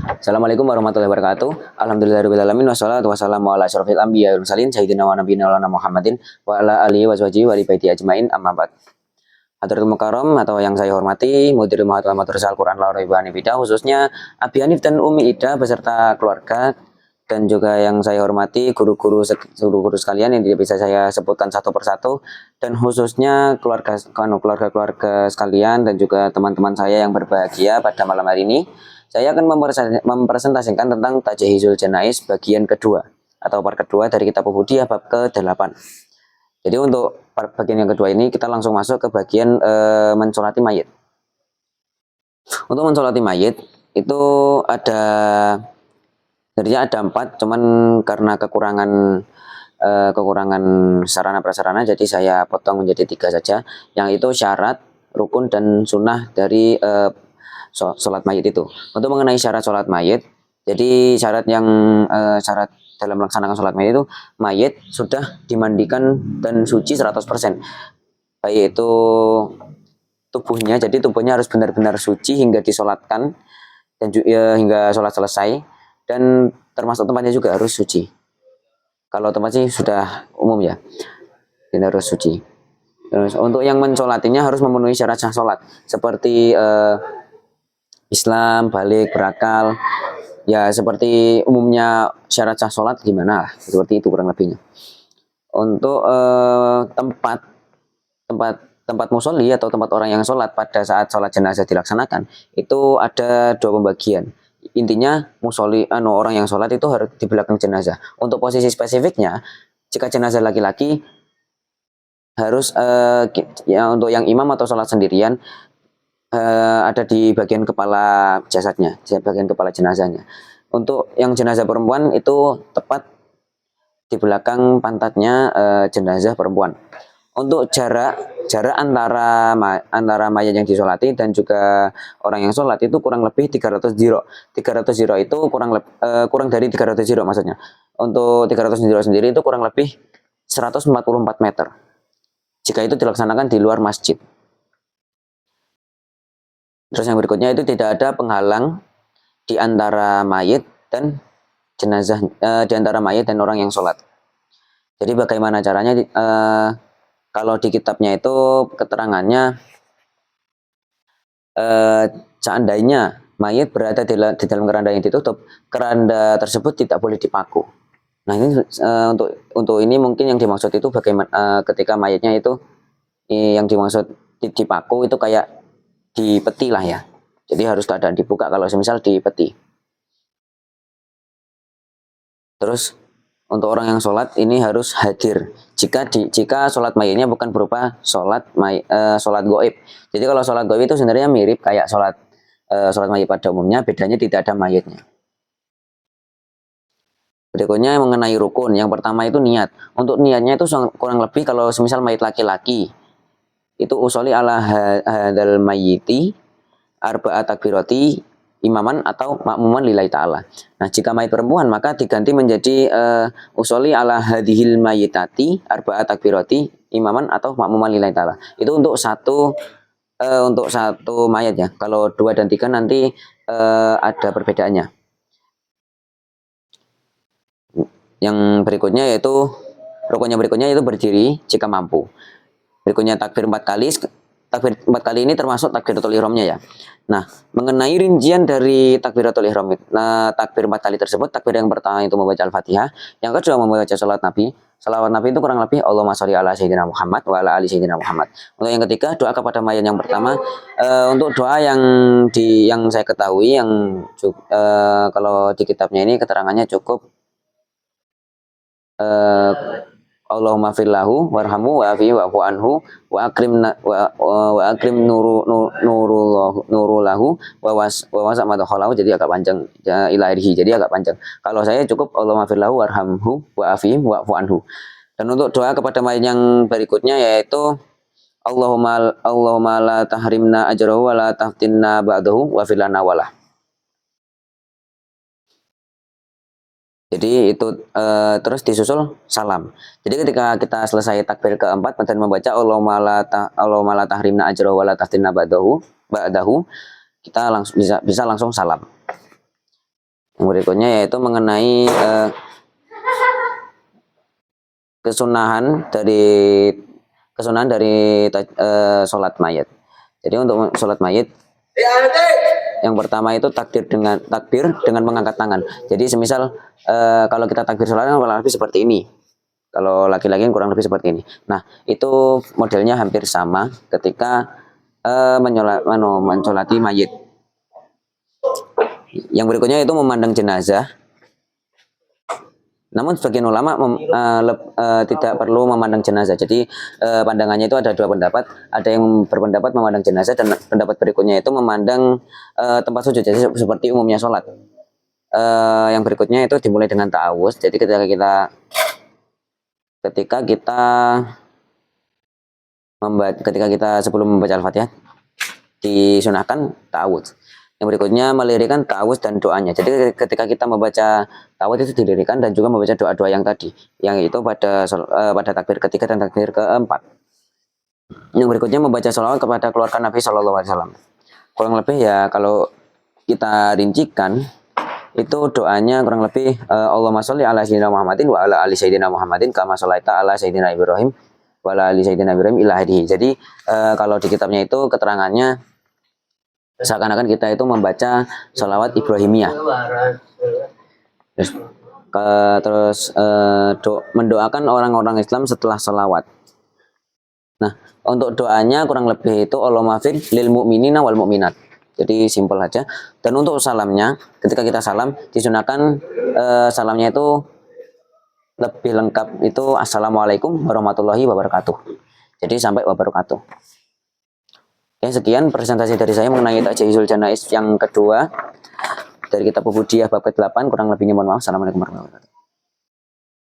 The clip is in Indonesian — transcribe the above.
Assalamualaikum warahmatullahi wabarakatuh. Alhamdulillahirabbil alamin wassalatu wassalamu ala asyrofil anbiya'i wal mursalin sayyidina wa nabiyina Muhammadin wa ala alihi washabihi wa li baiti ajmain amma ba'd. Hadratul Mukarram atau yang saya hormati, Mudirul Muhammad Madrasah Al-Qur'an Al-Raibani Bida, khususnya Abi Hanif dan Umi Ida beserta keluarga, dan juga yang saya hormati guru-guru sekalian yang tidak bisa saya sebutkan satu persatu, dan khususnya keluarga sekalian dan juga teman-teman saya yang berbahagia pada malam hari ini. Saya akan mempresentasikan tentang Tajhizul Janaiz bagian kedua atau part kedua dari kitab Ubudiyah bab ke-8. Jadi untuk bagian yang kedua ini kita langsung masuk ke bagian mensolati mayit. Untuk mensolati mayit itu tadinya ada 4, cuman karena kekurangan sarana prasarana jadi saya potong menjadi 3 saja, yang itu syarat, rukun, dan sunnah dari sholat mayit itu. Untuk mengenai syarat sholat mayit, jadi syarat dalam melaksanakan sholat mayit itu, mayit sudah dimandikan dan suci 100%, baik itu tubuhnya, jadi tubuhnya harus benar-benar suci hingga disolatkan dan hingga sholat selesai, dan termasuk tempatnya juga harus suci. Kalau tempat sih sudah umum ya, ini harus suci. Terus untuk yang mensolatinya harus memenuhi syarat sah sholat seperti Islam, balik, berakal, ya seperti umumnya syarat sah sholat gimana, seperti itu kurang lebihnya. Untuk tempat musolli atau tempat orang yang sholat pada saat sholat jenazah dilaksanakan itu ada 2 pembagian. Intinya musolli orang yang sholat itu harus di belakang jenazah. Untuk posisi spesifiknya, jika jenazah laki-laki harus ya untuk yang imam atau sholat sendirian ada di bagian kepala jasadnya, bagian kepala jenazahnya. Untuk yang jenazah perempuan itu tepat di belakang pantatnya jenazah perempuan. Untuk jarak antara mayat yang disolati dan juga orang yang sholat itu kurang lebih 300 ziro. 300 ziro itu kurang dari 300 ziro maksudnya. Untuk 300 ziro sendiri itu kurang lebih 144 meter. Jika itu dilaksanakan di luar masjid. Terus yang berikutnya itu tidak ada penghalang di antara mayit dan jenazah, di antara mayit dan orang yang sholat. Jadi bagaimana caranya? Kalau di kitabnya itu keterangannya, seandainya mayit berada di dalam keranda yang ditutup, keranda tersebut tidak boleh dipaku. Nah ini untuk ini mungkin yang dimaksud itu bagaimana ketika mayitnya itu yang dimaksud dipaku itu kayak di peti lah ya. Jadi harus keadaan dibuka kalau semisal di peti. Terus untuk orang yang sholat ini harus hadir jika sholat mayitnya bukan berupa sholat goib. Jadi kalau sholat goib itu sebenarnya mirip kayak sholat mayit pada umumnya, bedanya tidak ada mayitnya. Berikutnya mengenai rukun, yang pertama itu niat. Untuk niatnya itu kurang lebih kalau semisal mayit laki-laki itu usoli ala hadal mayyiti arba'at takbirati imaman atau makmuman lillahi ta'ala. Nah jika mayit perempuan maka diganti menjadi usoli ala hadhil mayyitati arba'at takbirati imaman atau makmuman lillahi ta'ala. Itu untuk satu mayat ya. Kalau 2 dan 3 nanti ada perbedaannya. Yang berikutnya yaitu rukunnya berikutnya yaitu berdiri jika mampu. Berikutnya takbir 4 kali. Takbir 4 kali ini termasuk takbiratul ihramnya ya. Nah, mengenai rincian dari takbiratul ihram, takbir 4 kali tersebut, takbir yang pertama itu membaca Al-Fatihah, yang kedua membaca salat Nabi. Salawat Nabi itu kurang lebih Allahumma sholli ala sayyidina Muhammad wa ala ali sayyidina Muhammad. Untuk yang ketiga doa kepada mayat yang pertama, untuk doa yang saya ketahui kalau di kitabnya ini keterangannya cukup Allahumma fillahu warhamu wa afihi wa'fu anhu wa akrim nurulahu wa wasa' madkhalahu. Jadi agak panjang ya, ilahi, jadi agak panjang. Kalau saya cukup Allahumma fillahu warhamhu wa afihi wa'fu anhu. Dan untuk doa kepada mayit yang berikutnya yaitu Allahumma la tahrimna ajrahu wa la taftinna ba'dahu wa filana walah. Jadi itu terus disusul salam. Jadi ketika kita selesai takbir keempat dan membaca Allahumma la tahrimna ajrahu wa la taftinna ba'dahu, kita langsung bisa langsung salam. Yang berikutnya yaitu mengenai kesunahan dari sholat mayit. Jadi untuk sholat mayit yang pertama itu takbir dengan mengangkat tangan. Jadi semisal kalau kita takbir sholat kurang lebih seperti ini. Kalau laki-laki kurang lebih seperti ini. Nah, itu modelnya hampir sama ketika mensolati mayit. Yang berikutnya itu memandang jenazah. Namun sebagian ulama tidak perlu memandang jenazah. Jadi pandangannya itu ada dua pendapat. Ada yang berpendapat memandang jenazah dan pendapat berikutnya itu memandang tempat sujud. Jadi seperti umumnya sholat. Yang berikutnya itu dimulai dengan ta'awuz. Jadi ketika kita sebelum membaca Al-Fatihah disunahkan ta'awuz. Yang berikutnya melirikan ta'awuz dan doanya. Jadi ketika kita membaca ta'awuz itu dilirikan dan juga membaca doa-doa yang tadi, yang itu pada takbir ketiga dan takbir keempat. Yang berikutnya membaca sholawat kepada keluarga Nabi Shallallahu Alaihi Wasallam. Kurang lebih ya kalau kita rincikan itu doanya kurang lebih Allahumma sholli ala sayyidina Muhammadin wa ala ali sayyidina Muhammadin kama sholaita ala sayyidina Ibrahim wa ala ali sayyidina Ibrahim ila hadihi. Jadi kalau di kitabnya itu keterangannya seakan-akan kita itu membaca sholawat Ibrahimiyah. Terus mendoakan orang-orang Islam setelah sholawat. Nah, untuk doanya kurang lebih itu Allahumma fir lil mu'minina wal mu'minat. Jadi simpel aja. Dan untuk salamnya, ketika kita salam disunahkan salamnya itu lebih lengkap itu assalamualaikum warahmatullahi wabarakatuh. Jadi sampai wabarakatuh. Oke, sekian presentasi dari saya mengenai Ta'jizul Janaiz yang kedua dari kitab Ubudiyah bab ke-8. Kurang lebihnya mohon maaf. Assalamualaikum warahmatullahi wabarakatuh.